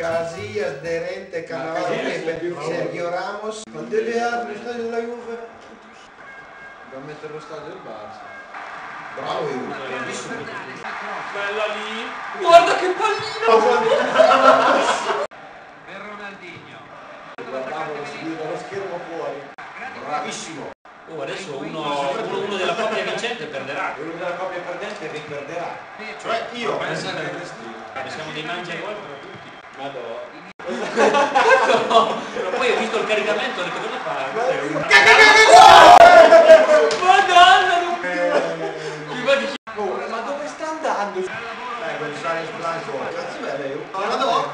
Casillas, Derente, Cannavaro, Pepe, Sergio Ramos. Qual delle altre stadio della Juve? Dobbiamo mettere lo stadio del Barça. Bravo Juve. Bella lì. Guarda che pallina! Per Ronaldinho. Guardavo lo schermo fuori. Bravissimo. Oh, adesso uno della coppia vincente perderà. Uno della coppia perdente riperderà. Cioè io. Pensa che destino. Siamo dei mangiagol per tutti. Madonna. Però poi ho visto il caricamento e ho detto cosa fa? Madonna! Mi va di Ma dove sta andando? Gonzales Blanco. Cazzo è lei? Ma la do?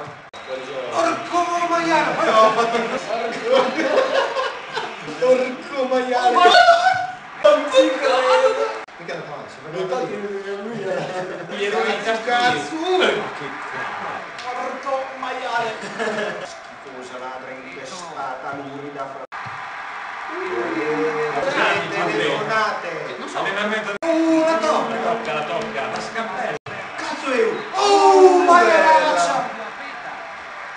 Porco maiale! Poi ho fatto porco maiale! Non ci credo! Mica da avanti, mi ero in cazzo! Porco maiale! Schifosa ladra impestata, lurida. Telefonate! Non so, La tocca! la tocca. La scappella! Cazzo è? Bella!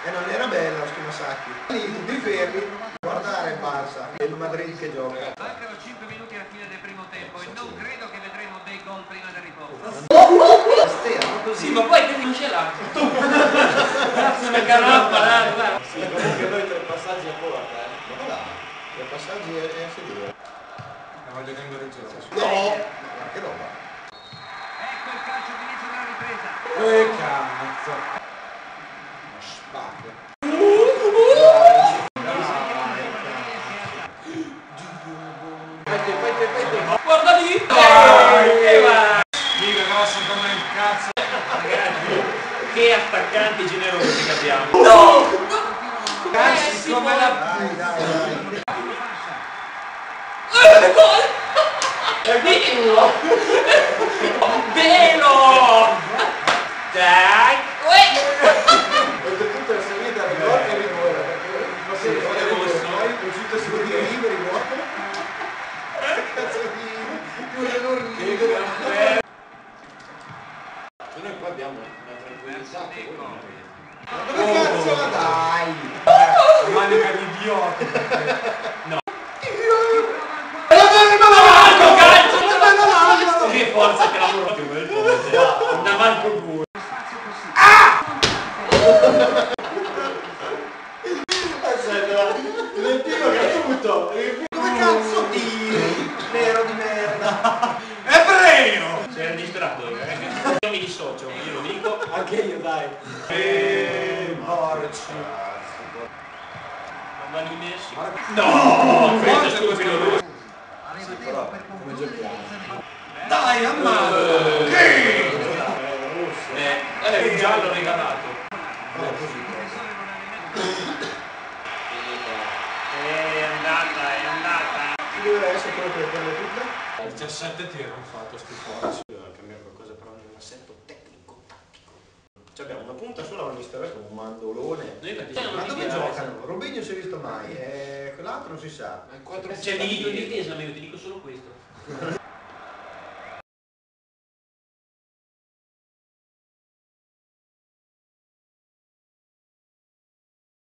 E non era bella lo Schimasacchi. Lì tutti fermi, guardare il Barça e il Madrid che gioca. Mancano 5 minuti alla fine del primo tempo e non credo che vedremo dei gol prima del riposo. Stiamo così. Sì, ma poi che non ce l'ha. Cazzo una carappa, guarda. Sì, comunque noi tre passaggi a porta, Ma va là, i passaggi è a sedere. La voglio che ingoreggiare. No! Ma che roba? Ecco il calcio d'inizio della ripresa. Cazzo! Spacca. Guarda lì! E va! Dico grosso come il cazzo! Ragazzi, che attaccanti generosi che abbiamo! No! Cazzo, come la... Dai, dai, dai. Gol! Velo! Dai! Oltretutto la salita rigore e rigore, perché non si poi è uscito su di liberi, rigore. Cazzo di un errore. Noi qua abbiamo una tranquillità che Ma dove cazzo la dai? manica di idioti! No! Marco Calcio! Che forza che lavoro più quel ponte! Una Marco Gur! L'Empino che è tutto! Dove cazzo tiri? Nero di merda. Ebreo! Si era distratto, io mi dissocio, io lo dico. Anche io, dai! Porci. Ma li messi? No! Questo è stupido lui! Però, come giochiamo? Dai, ammazza. È un giallo regalato. È andata. Chi deve essere quello per le tutte? 17 tiri hanno fatto sti forci. Dobbiamo cambiare qualcosa però nel assetto tecnico tattico. Cioè abbiamo una punta sola Van Nistelrooy come un mandolone. Ma dove giocano? Robinho si è visto mai, quell'altro non si sa. C'è diritto in difesa, ma io ti dico solo questo.